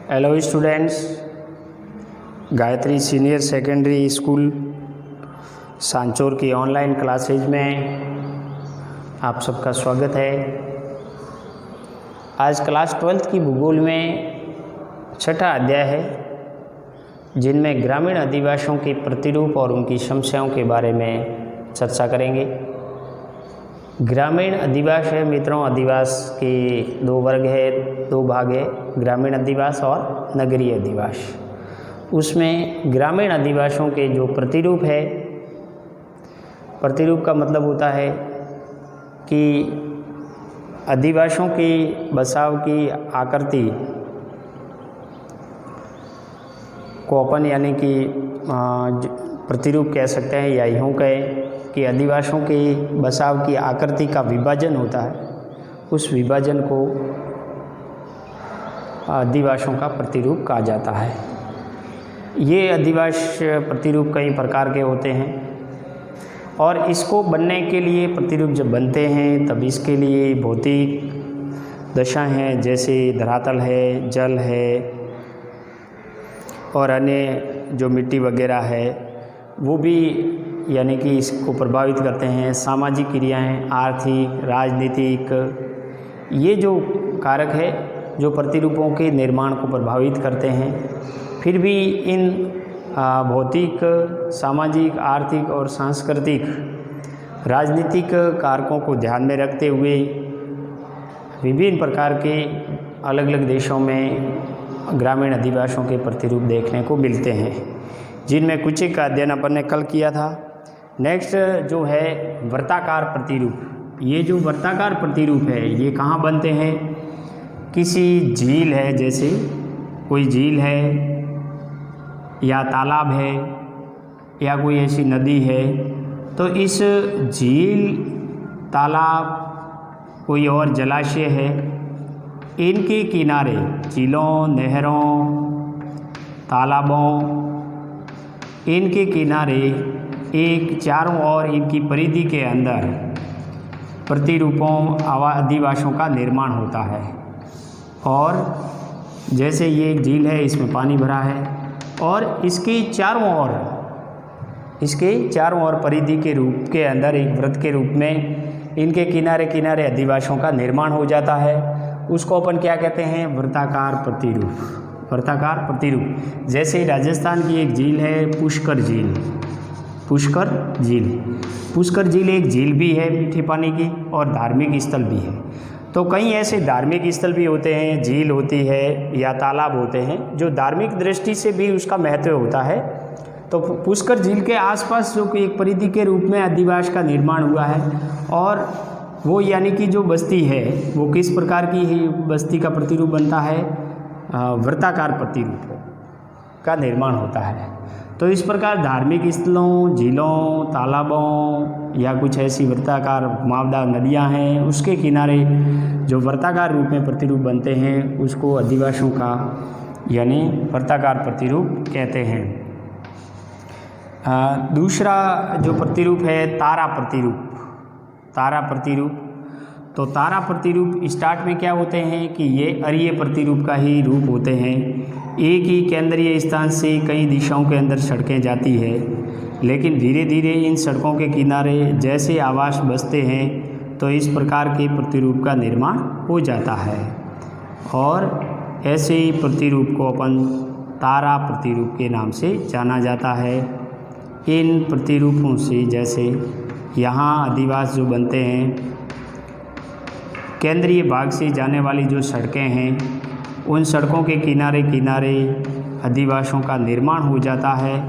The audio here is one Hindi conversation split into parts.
Hello students, Gayatri senior secondary school Sanchore की ऑनलाइन क्लासेज में आप सबका स्वागत है। आज क्लास 12th की भूगोल में छठा अध्याय है, जिनमें ग्रामीण अधिवासियों के प्रतिरूप और उनकी समस्याओं के बारे में चर्चा करेंगे। ग्रामीण अधिवास है मित्रों, अधिवास के दो वर्ग है, दो भाग है, ग्रामीण अधिवास और नगरीय अधिवास। उसमें ग्रामीण अधिवासियों के जो प्रतिरूप है, प्रतिरूप का मतलब होता है कि अधिवासियों की बसाव की आकृति को अपन यानी कि प्रतिरूप कह सकते हैं, या यूँ कहें कि अधिवासियों के बसाव की आकृति का विभाजन होता है, उस विभाजन को अधिवासियों का प्रतिरूप कहा जाता है। ये अधिवास प्रतिरूप कई प्रकार के होते हैं और इसको बनने के लिए प्रतिरूप जब बनते हैं तब इसके लिए भौतिक दशा हैं, जैसे धरातल है, जल है और अन्य जो मिट्टी वगैरह है वो भी यानी कि इसको प्रभावित करते हैं। सामाजिक क्रियाएं, आर्थिक, राजनीतिक, ये जो कारक है जो प्रतिरूपों के निर्माण को प्रभावित करते हैं। फिर भी इन भौतिक, सामाजिक, आर्थिक और सांस्कृतिक, राजनीतिक कारकों को ध्यान में रखते हुए विभिन्न प्रकार के अलग अलग देशों में ग्रामीण अधिवासियों के प्रतिरूप देखने को मिलते हैं, जिनमें कुछ का अध्ययन अपन ने कल किया था। नेक्स्ट जो है वृत्ताकार प्रतिरूप। ये जो वृत्ताकार प्रतिरूप है ये कहाँ बनते हैं? किसी झील है, जैसे कोई झील है या तालाब है या कोई ऐसी नदी है, तो इस झील, तालाब, कोई और जलाशय है, इनके किनारे झीलों, नहरों, तालाबों, इनके किनारे एक चारों ओर इनकी परिधि के अंदर प्रतिरूपों अधिवासियों का निर्माण होता है। और जैसे ये एक झील है, इसमें पानी भरा है और इसके चारों ओर परिधि के रूप के अंदर एक वृत्त के रूप में इनके किनारे किनारे अधिवासियों का निर्माण हो जाता है। उसको अपन क्या कहते हैं? वृत्ताकार प्रतिरूप। वृत्ताकार प्रतिरूप। जैसे राजस्थान की एक झील है पुष्कर झील। पुष्कर झील एक झील भी है मीठे पानी की और धार्मिक स्थल भी है। तो कई ऐसे धार्मिक स्थल भी होते हैं, झील होती है या तालाब होते हैं, जो धार्मिक दृष्टि से भी उसका महत्व होता है। तो पुष्कर झील के आसपास जो कि एक परिधि के रूप में अधिवास का निर्माण हुआ है, और वो यानी कि जो बस्ती है वो किस प्रकार की ही बस्ती का प्रतिरूप बनता है? वृत्ताकार प्रतिरूप का निर्माण होता है। तो इस प्रकार धार्मिक स्थलों, झीलों, तालाबों या कुछ ऐसी वृत्ताकार घुमावदार नदियां हैं, उसके किनारे जो वृत्ताकार रूप में प्रतिरूप बनते हैं उसको अधिवासियों का यानी वृत्ताकार प्रतिरूप कहते हैं। दूसरा जो प्रतिरूप है तारा प्रतिरूप। तारा प्रतिरूप, तो तारा प्रतिरूप स्टार्ट में क्या होते हैं कि ये अरीय प्रतिरूप का ही रूप होते हैं। एक ही केंद्रीय स्थान से कई दिशाओं के अंदर सड़कें जाती है, लेकिन धीरे धीरे इन सड़कों के किनारे जैसे आवास बसते हैं तो इस प्रकार के प्रतिरूप का निर्माण हो जाता है, और ऐसे ही प्रतिरूप को अपन तारा प्रतिरूप के नाम से जाना जाता है। इन प्रतिरूपों से जैसे यहाँ अधिवास जो बनते हैं, केंद्रीय भाग से जाने वाली जो सड़कें हैं, उन सड़कों के किनारे किनारे अधिवासियों का निर्माण हो जाता है,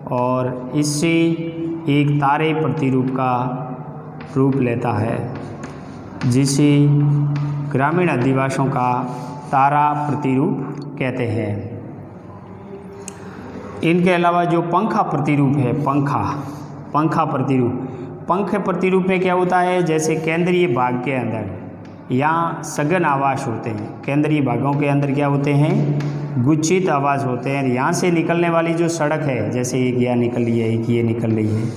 और इससे एक तारे प्रतिरूप का रूप लेता है, जिसे ग्रामीण अधिवासियों का तारा प्रतिरूप कहते हैं। इनके अलावा जो पंखा प्रतिरूप है, पंखा प्रतिरूप, पंख प्रतिरूप में क्या होता है? जैसे केंद्रीय भाग के अंदर यहाँ सघन आवास होते हैं, केंद्रीय भागों के अंदर क्या होते हैं? गुच्छित आवास होते हैं। यहाँ से निकलने वाली जो सड़क है, जैसे एक यहाँ निकल रही है, एक ये निकल रही है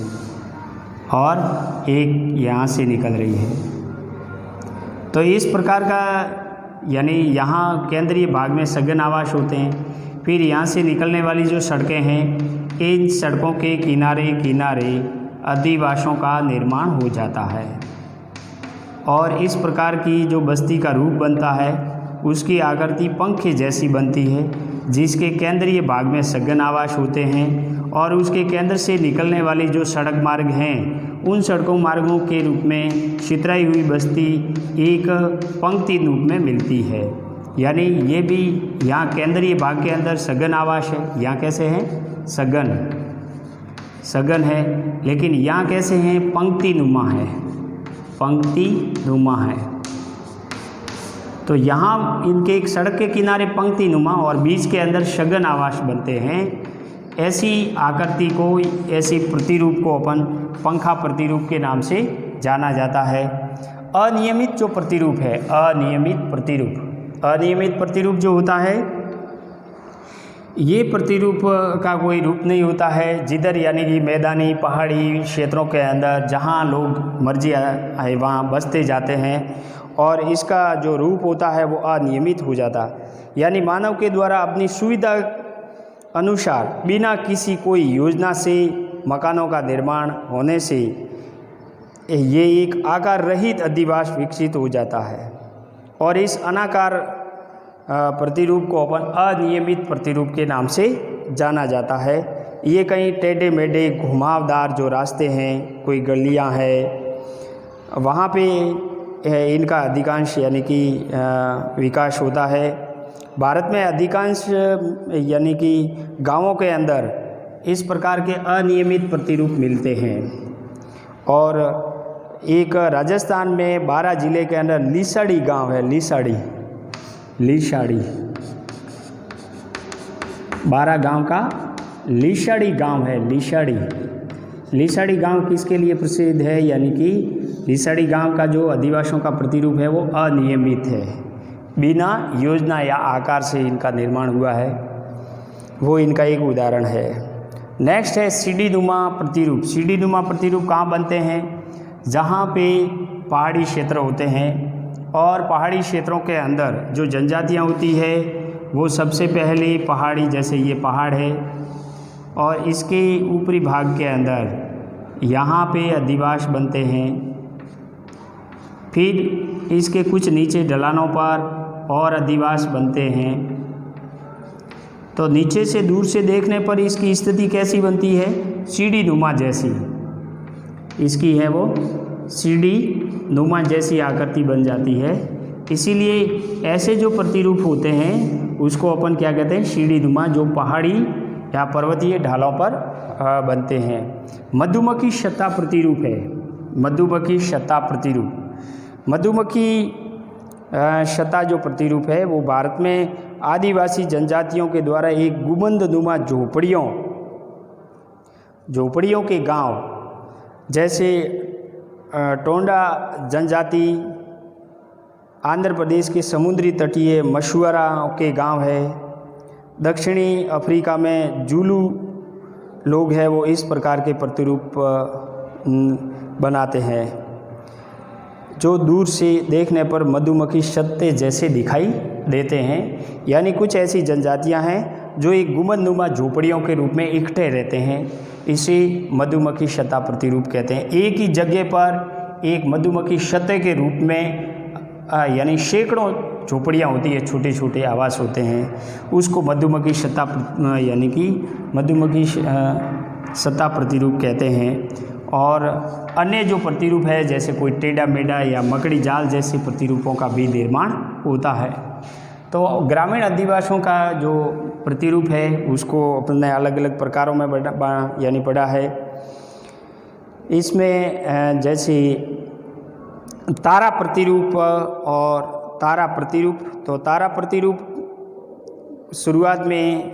और एक यहाँ से निकल रही है, तो इस प्रकार का यानी यहाँ केंद्रीय भाग में सघन आवास होते हैं। फिर यहाँ से निकलने वाली जो सड़कें हैं, इन सड़कों के किनारे किनारे अधिवासों का निर्माण हो जाता है और इस प्रकार की जो बस्ती का रूप बनता है उसकी आकृति पंख जैसी बनती है, जिसके केंद्रीय भाग में सघन आवास होते हैं और उसके केंद्र से निकलने वाली जो सड़क मार्ग हैं उन सड़कों मार्गों के रूप में छितराई हुई बस्ती एक पंक्ति रूप में मिलती है। यानी ये भी यहाँ केंद्रीय भाग के अंदर सघन आवास है, यहाँ कैसे है सघन है, लेकिन यहाँ कैसे हैं पंक्ति नुमा है, पंक्ति नुमा है। तो यहाँ इनके एक सड़क के किनारे पंक्ति नुमा और बीच के अंदर सघन आवास बनते हैं। ऐसी आकृति को, ऐसी प्रतिरूप को अपन पंखा प्रतिरूप के नाम से जाना जाता है। अनियमित जो प्रतिरूप है, अनियमित प्रतिरूप जो होता है ये प्रतिरूप का कोई रूप नहीं होता है। जिधर यानी कि मैदानी पहाड़ी क्षेत्रों के अंदर जहाँ लोग मर्जी आए वहाँ बसते जाते हैं और इसका जो रूप होता है वो अनियमित हो जाता, यानी मानव के द्वारा अपनी सुविधा अनुसार बिना किसी कोई योजना से मकानों का निर्माण होने से ये एक आकार रहित अधिवास विकसित हो जाता है और इस अनाकार प्रतिरूप को अपन अनियमित प्रतिरूप के नाम से जाना जाता है। ये कहीं टेढ़े मेढ़े घुमावदार जो रास्ते हैं, कोई गलियां हैं, वहाँ पे इनका अधिकांश यानी कि विकास होता है। भारत में अधिकांश यानी कि गांवों के अंदर इस प्रकार के अनियमित प्रतिरूप मिलते हैं और एक राजस्थान में 12 जिले के अंदर लीसाड़ी गांव है, लीसाड़ी 12 गांव का लीसाड़ी गांव है। लीसाड़ी गांव किसके लिए प्रसिद्ध है, यानी कि लीसाड़ी गांव का जो आदिवासियों का प्रतिरूप है वो अनियमित है, बिना योजना या आकार से इनका निर्माण हुआ है, वो इनका एक उदाहरण है। नेक्स्ट है सीढ़ीनुमा प्रतिरूप। सीढ़ीनुमा प्रतिरूप कहाँ बनते हैं, जहाँ पे पहाड़ी क्षेत्र होते हैं और पहाड़ी क्षेत्रों के अंदर जो जनजातियाँ होती है वो सबसे पहले पहाड़ी, जैसे ये पहाड़ है और इसके ऊपरी भाग के अंदर यहाँ पे अधिवास बनते हैं। फिर इसके कुछ नीचे ढलानों पर और अधिवास बनते हैं। तो नीचे से दूर से देखने पर इसकी स्थिति कैसी बनती है, सीढ़ी नुमा जैसी, इसकी है वो सीढ़ी नुमा जैसी आकृति बन जाती है। इसीलिए ऐसे जो प्रतिरूप होते हैं उसको अपन क्या कहते हैं, सीढ़ी नुमा, जो पहाड़ी या पर्वतीय ढालों पर बनते हैं। मधुमक्खी छत्ता प्रतिरूप है, मधुमक्खी छत्ता प्रतिरूप। मधुमक्खी छत्ता जो प्रतिरूप है वो भारत में आदिवासी जनजातियों के द्वारा एक गुंबदनुमा झोपड़ियों के गांव, जैसे टोंडा जनजाति आंध्र प्रदेश के समुद्री तटीय मछुआरा के गांव है। दक्षिणी अफ्रीका में जूलू लोग हैं, वो इस प्रकार के प्रतिरूप बनाते हैं जो दूर से देखने पर मधुमक्खी छत्ते जैसे दिखाई देते हैं। यानी कुछ ऐसी जनजातियां हैं जो एक गुंबदनुमा झोपड़ियों के रूप में इकट्ठे रहते हैं, इसे मधुमक्खी छत्ता प्रतिरूप कहते हैं। एक ही जगह पर एक मधुमक्खी छत्ते के रूप में यानी सैकड़ों झोपड़ियाँ होती है, छोटे छोटे आवास होते हैं, उसको मधुमक्खी छत्ता यानी कि मधुमक्खी छत्ता प्रतिरूप कहते हैं। और अन्य जो प्रतिरूप है जैसे कोई टेढ़ा मेढ़ा या मकड़ी जाल जैसे प्रतिरूपों का भी निर्माण होता है। तो ग्रामीण आदिवासियों का जो प्रतिरूप है उसको अपने अलग अलग प्रकारों में यानी पढ़ा है। इसमें जैसे तारा प्रतिरूप और तारा प्रतिरूप, तो तारा प्रतिरूप शुरुआत में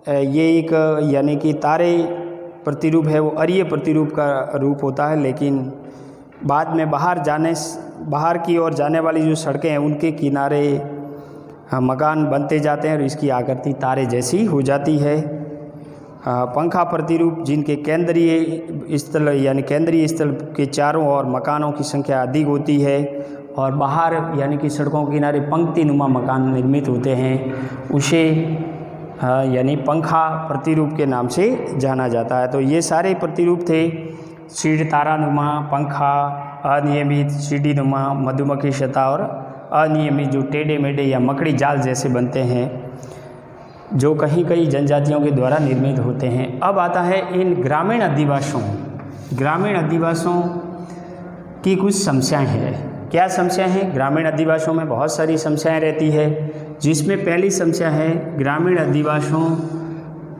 ये एक यानी कि तारे प्रतिरूप है वो अरीय प्रतिरूप का रूप होता है, लेकिन बाद में बाहर की ओर जाने वाली जो सड़कें हैं उनके किनारे मकान बनते जाते हैं और इसकी आकृति तारे जैसी हो जाती है। पंखा प्रतिरूप, जिनके केंद्रीय स्थल यानी केंद्रीय स्थल के चारों ओर मकानों की संख्या अधिक होती है और बाहर यानी कि सड़कों के किनारे पंक्ति नुमा मकान निर्मित होते हैं, उसे यानी पंखा प्रतिरूप के नाम से जाना जाता है। तो ये सारे प्रतिरूप थे, सीढ़ तारानुमा, पंखा, अनियमित, सीढ़ी नुमा, मधुमक्खी छता और अनियमित जो टेढ़े मेढ़े या मकड़ी जाल जैसे बनते हैं, जो कहीं कहीं जनजातियों के द्वारा निर्मित होते हैं। अब आता है इन ग्रामीण अधिवासों की कुछ समस्याएं हैं। क्या समस्याएं हैं? ग्रामीण अधिवासों में बहुत सारी समस्याएं रहती है, जिसमें पहली समस्या है ग्रामीण अधिवासों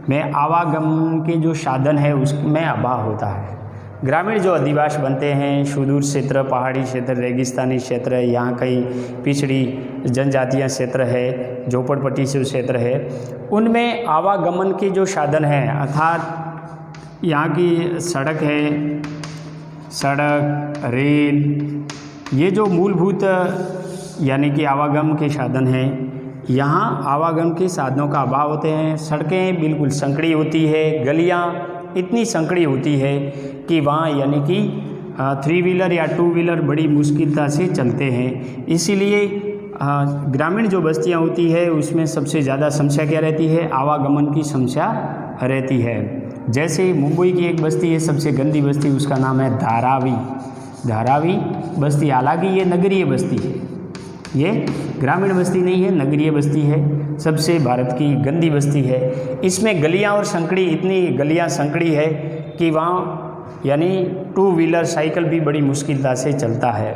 में आवागमन के जो साधन है उसमें अभाव होता है। ग्रामीण जो अधिवास बनते हैं, सुदूर क्षेत्र, पहाड़ी क्षेत्र, रेगिस्तानी क्षेत्र, यहाँ कई पिछड़ी जनजातियाँ क्षेत्र है, झोपड़पट्टी से क्षेत्र है, उनमें आवागमन के जो साधन हैं अर्थात यहाँ की सड़क है, सड़क, रेल, ये जो मूलभूत यानी कि आवागमन के साधन हैं, यहाँ आवागमन के साधनों का अभाव होते हैं। सड़कें बिल्कुल संकड़ी होती है, गलियाँ इतनी संकड़ी होती है कि वहाँ यानी कि 3 व्हीलर या 2 व्हीलर बड़ी मुश्किलता से चलते हैं। इसीलिए ग्रामीण जो बस्तियाँ होती है उसमें सबसे ज़्यादा समस्या क्या रहती है? आवागमन की समस्या रहती है। जैसे मुंबई की एक बस्ती है, सबसे गंदी बस्ती, उसका नाम है धारावी बस्ती। हालांकि ये नगरीय बस्ती है, ये ग्रामीण बस्ती नहीं है, नगरीय बस्ती है, सबसे भारत की गंदी बस्ती है। इसमें गलियां और संकड़ी, इतनी गलियां संकड़ी है कि वहाँ यानी 2 व्हीलर साइकिल भी बड़ी मुश्किलता से चलता है।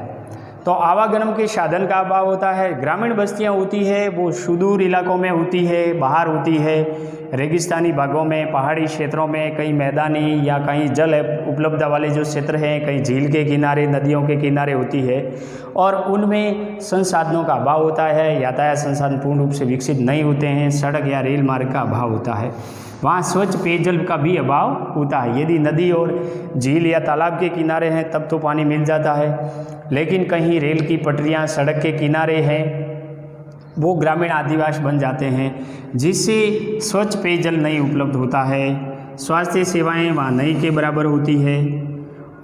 तो आवागमन के साधन का अभाव होता है। ग्रामीण बस्तियाँ होती है वो सुदूर इलाकों में होती है, बाहर होती है, रेगिस्तानी भागों में, पहाड़ी क्षेत्रों में, कहीं मैदानी या कहीं जल उपलब्ध वाले जो क्षेत्र हैं, कहीं झील के किनारे, नदियों के किनारे होती है, और उनमें संसाधनों का अभाव होता है। यातायात संसाधन पूर्ण रूप से विकसित नहीं होते हैं, सड़क या रेल मार्ग का अभाव होता है। वहाँ स्वच्छ पेयजल का भी अभाव होता है। यदि नदी और झील या तालाब के किनारे हैं तब तो पानी मिल जाता है, लेकिन कहीं रेल की पटरियाँ सड़क के किनारे हैं, वो ग्रामीण आदिवास बन जाते हैं, जिससे स्वच्छ पेयजल नहीं उपलब्ध होता है, स्वास्थ्य सेवाएं वहाँ नहीं के बराबर होती है,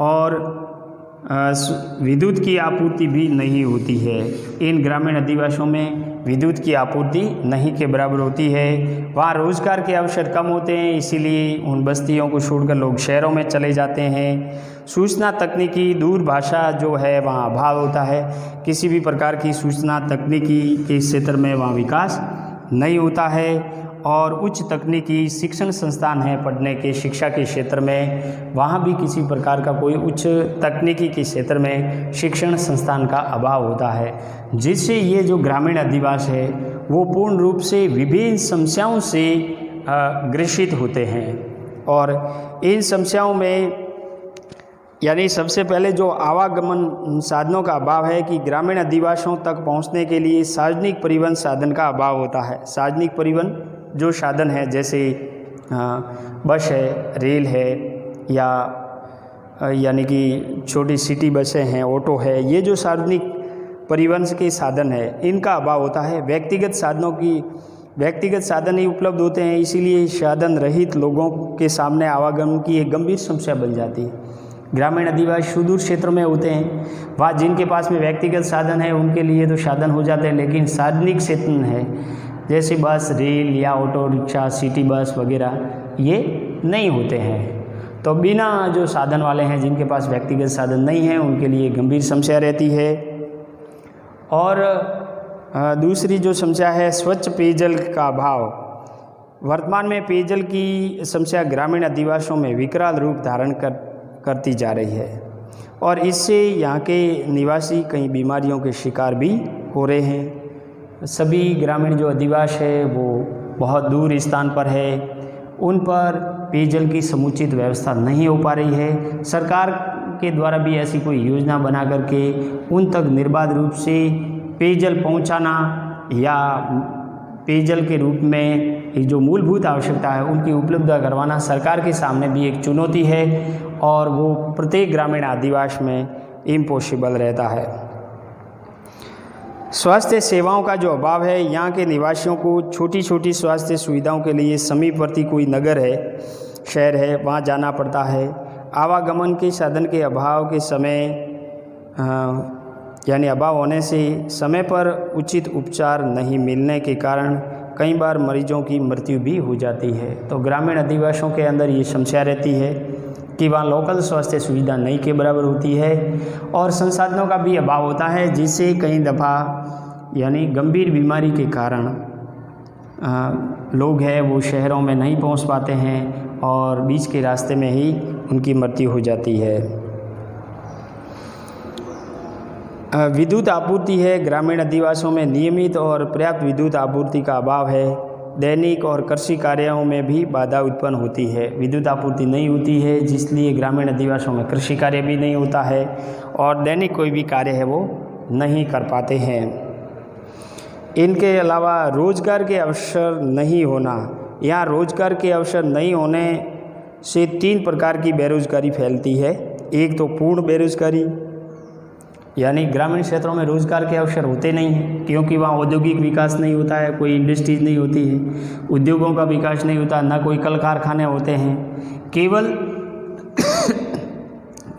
और विद्युत की आपूर्ति भी नहीं होती है। इन ग्रामीण अधिवासों में विद्युत की आपूर्ति नहीं के बराबर होती है। वहाँ रोजगार के अवसर कम होते हैं, इसीलिए उन बस्तियों को छोड़कर लोग शहरों में चले जाते हैं। सूचना तकनीकी, दूरभाषा जो है वहाँ अभाव होता है। किसी भी प्रकार की सूचना तकनीकी के क्षेत्र में वहाँ विकास नहीं होता है। और उच्च तकनीकी शिक्षण संस्थान है पढ़ने के, शिक्षा के क्षेत्र में, वहाँ भी किसी प्रकार का कोई उच्च तकनीकी के क्षेत्र में शिक्षण संस्थान का अभाव होता है, जिससे ये जो ग्रामीण अधिवास है वो पूर्ण रूप से विभिन्न समस्याओं से ग्रसित होते हैं। और इन समस्याओं में यानी सबसे पहले जो आवागमन साधनों का अभाव है कि ग्रामीण अधिवासों तक पहुंचने के लिए सार्वजनिक परिवहन साधन का अभाव होता है। सार्वजनिक परिवहन जो साधन है, जैसे बस है, रेल है, या यानी कि छोटी सिटी बसें हैं, ऑटो है, ये जो सार्वजनिक परिवहन के साधन है इनका अभाव होता है। व्यक्तिगत साधन ही उपलब्ध होते हैं, इसीलिए साधन रहित लोगों के सामने आवागमन की एक गंभीर समस्या बन जाती है। ग्रामीण अधिवासी सुदूर क्षेत्र में होते हैं, वहाँ जिनके पास में व्यक्तिगत साधन है उनके लिए तो साधन हो जाते हैं, लेकिन सार्वजनिक क्षेत्र है जैसे बस, रेल या ऑटो रिक्शा, सिटी बस वगैरह, ये नहीं होते हैं। तो बिना जो साधन वाले हैं, जिनके पास व्यक्तिगत साधन नहीं है, उनके लिए गंभीर समस्या रहती है। और दूसरी जो समस्या है स्वच्छ पेयजल का अभाव। वर्तमान में पेयजल की समस्या ग्रामीण अधिवासियों में विकराल रूप धारण करती जा रही है, और इससे यहाँ के निवासी कई बीमारियों के शिकार भी हो रहे हैं। सभी ग्रामीण जो अधिवास है वो बहुत दूर स्थान पर है, उन पर पेयजल की समुचित व्यवस्था नहीं हो पा रही है। सरकार के द्वारा भी ऐसी कोई योजना बना करके उन तक निर्बाध रूप से पेयजल पहुंचाना या पेयजल के रूप में जो मूलभूत आवश्यकता है उनकी उपलब्ध करवाना सरकार के सामने भी एक चुनौती है, और वो प्रत्येक ग्रामीण आदिवास में इम्पॉसिबल रहता है। स्वास्थ्य सेवाओं का जो अभाव है, यहाँ के निवासियों को छोटी छोटी स्वास्थ्य सुविधाओं के लिए समीपवर्ती कोई नगर है, शहर है, वहाँ जाना पड़ता है। आवागमन के साधन के अभाव के समय यानी अभाव होने से समय पर उचित उपचार नहीं मिलने के कारण कई बार मरीजों की मृत्यु भी हो जाती है। तो ग्रामीण अधिवासियों के अंदर ये समस्या रहती है कि वहाँ लोकल स्वास्थ्य सुविधा नहीं के बराबर होती है और संसाधनों का भी अभाव होता है, जिससे कई दफ़ा यानी गंभीर बीमारी के कारण लोग हैं वो शहरों में नहीं पहुँच पाते हैं और बीच के रास्ते में ही उनकी मृत्यु हो जाती है। विद्युत आपूर्ति है। ग्रामीण अधिवासियों में नियमित और पर्याप्त विद्युत आपूर्ति का अभाव है। दैनिक और कृषि कार्यों में भी बाधा उत्पन्न होती है। विद्युत आपूर्ति नहीं होती है, जिसलिए ग्रामीण अधिवासियों में कृषि कार्य भी नहीं होता है और दैनिक कोई भी कार्य है वो नहीं कर पाते हैं। इनके अलावा रोजगार के अवसर नहीं होना। यहाँ रोजगार के अवसर नहीं होने से 3 प्रकार की बेरोजगारी फैलती है। एक तो पूर्ण बेरोजगारी, यानी ग्रामीण क्षेत्रों में रोजगार के अवसर होते नहीं हैं क्योंकि वहाँ औद्योगिक विकास नहीं होता है, कोई इंडस्ट्रीज नहीं होती है, उद्योगों का विकास नहीं होता, ना कोई कल कारखाने होते हैं। केवल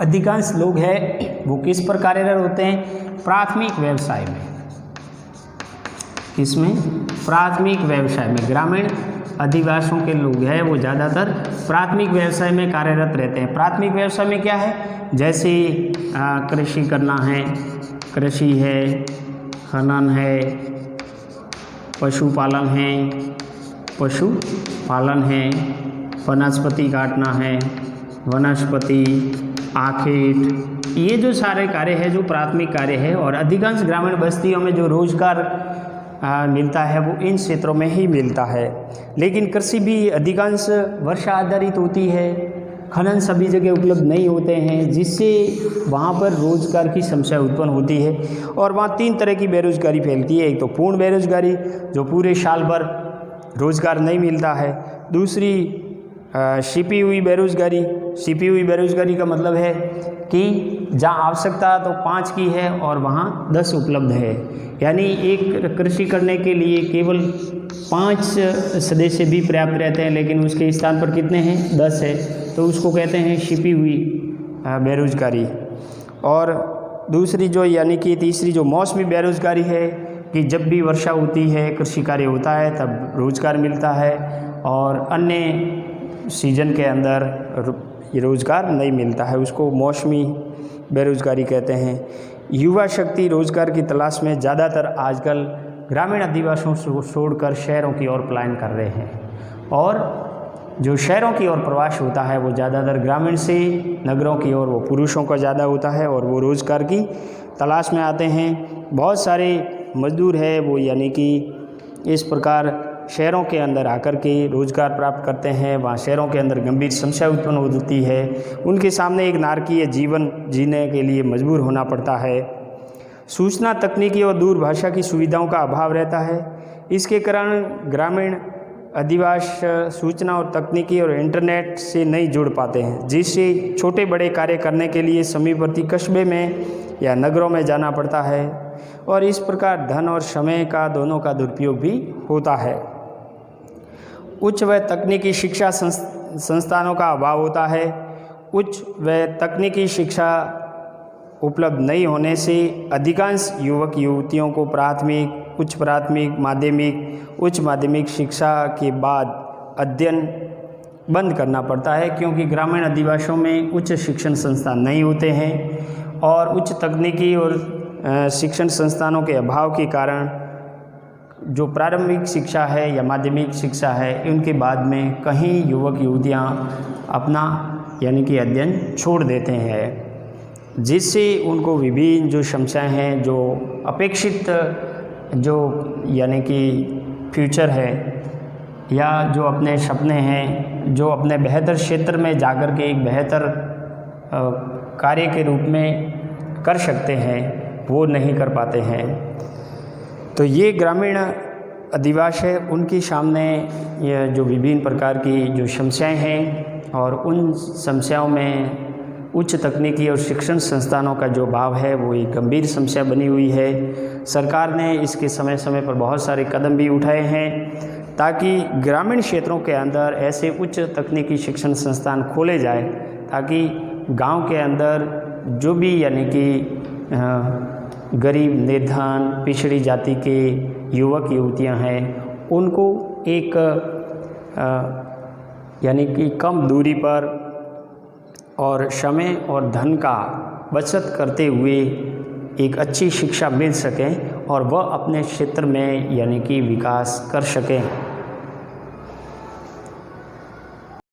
अधिकांश लोग हैं वो किस पर कार्यरत होते हैं? प्राथमिक व्यवसाय में। किसमें? प्राथमिक व्यवसाय में। ग्रामीण अधिवासियों के लोग हैं वो ज़्यादातर प्राथमिक व्यवसाय में कार्यरत रहते हैं। प्राथमिक व्यवसाय में क्या है? जैसे कृषि करना है, कृषि है, खनन है, पशुपालन है, वनस्पति काटना है, वनस्पति, आखेट, ये जो सारे कार्य है जो प्राथमिक कार्य है। और अधिकांश ग्रामीण बस्तियों में जो रोजगार मिलता है वो इन क्षेत्रों में ही मिलता है। लेकिन कृषि भी अधिकांश वर्षा आधारित होती है, खनन सभी जगह उपलब्ध नहीं होते हैं, जिससे वहाँ पर रोजगार की समस्या उत्पन्न होती है। और वहाँ 3 तरह की बेरोजगारी फैलती है। एक तो पूर्ण बेरोजगारी, जो पूरे साल भर रोजगार नहीं मिलता है। दूसरी छिपी हुई बेरोजगारी। छिपी हुई बेरोजगारी का मतलब है कि जहाँ आवश्यकता तो 5 की है और वहाँ 10 उपलब्ध है, यानी एक कृषि करने के लिए केवल 5 सदस्य भी पर्याप्त रहते हैं, लेकिन उसके स्थान पर कितने हैं? 10 है, तो उसको कहते हैं छिपी हुई बेरोजगारी। और दूसरी जो यानी कि तीसरी जो मौसमी बेरोजगारी है कि जब भी वर्षा होती है, कृषि कार्य होता है, तब रोजगार मिलता है और अन्य सीजन के अंदर रोजगार नहीं मिलता है, उसको मौसमी बेरोजगारी कहते हैं। युवा शक्ति रोजगार की तलाश में ज़्यादातर आजकल ग्रामीण अधिवासियों को छोड़कर शहरों की ओर पलायन कर रहे हैं और जो शहरों की ओर प्रवास होता है वो ज़्यादातर ग्रामीण से नगरों की ओर वो पुरुषों का ज़्यादा होता है और वो रोज़गार की तलाश में आते हैं। बहुत सारे मजदूर हैं वो यानी कि इस प्रकार शहरों के अंदर आकर के रोज़गार प्राप्त करते हैं। वहाँ शहरों के अंदर गंभीर समस्या उत्पन्न होती है, उनके सामने एक नारकीय जीवन जीने के लिए मजबूर होना पड़ता है। सूचना तकनीकी और दूरभाषा की सुविधाओं का अभाव रहता है। इसके कारण ग्रामीण अधिवासी सूचना और तकनीकी और इंटरनेट से नहीं जुड़ पाते हैं, जिससे छोटे बड़े कार्य करने के लिए समीपवर्ती कस्बे में या नगरों में जाना पड़ता है और इस प्रकार धन और समय का दोनों का दुरुपयोग भी होता है। उच्च व तकनीकी शिक्षा संस्थानों का अभाव होता है। उच्च व तकनीकी शिक्षा उपलब्ध नहीं होने से अधिकांश युवक युवतियों को प्राथमिक, उच्च प्राथमिक, माध्यमिक, उच्च माध्यमिक शिक्षा के बाद अध्ययन बंद करना पड़ता है, क्योंकि ग्रामीण अधिवासियों में उच्च शिक्षण संस्थान नहीं होते हैं और उच्च तकनीकी और शिक्षण संस्थानों के अभाव के कारण जो प्रारंभिक शिक्षा है या माध्यमिक शिक्षा है, उनके बाद में कहीं युवक युवतियाँ अपना यानी कि अध्ययन छोड़ देते हैं, जिससे उनको विभिन्न जो समस्याएं हैं, जो अपेक्षित जो यानी कि फ्यूचर है या जो अपने सपने हैं, जो अपने बेहतर क्षेत्र में जाकर के एक बेहतर कार्य के रूप में कर सकते हैं, वो नहीं कर पाते हैं। तो ये ग्रामीण अधिवासी है, उनके सामने ये जो विभिन्न प्रकार की जो समस्याएं हैं और उन समस्याओं में उच्च तकनीकी और शिक्षण संस्थानों का जो अभाव है वो एक गंभीर समस्या बनी हुई है। सरकार ने इसके समय समय पर बहुत सारे कदम भी उठाए हैं ताकि ग्रामीण क्षेत्रों के अंदर ऐसे उच्च तकनीकी शिक्षण संस्थान खोले जाए, ताकि गांव के अंदर जो भी यानी कि गरीब, निर्धन, पिछड़ी जाति के युवक युवतियां हैं, उनको एक यानी कि कम दूरी पर और समय और धन का बचत करते हुए एक अच्छी शिक्षा मिल सके और वह अपने क्षेत्र में यानी कि विकास कर सकें।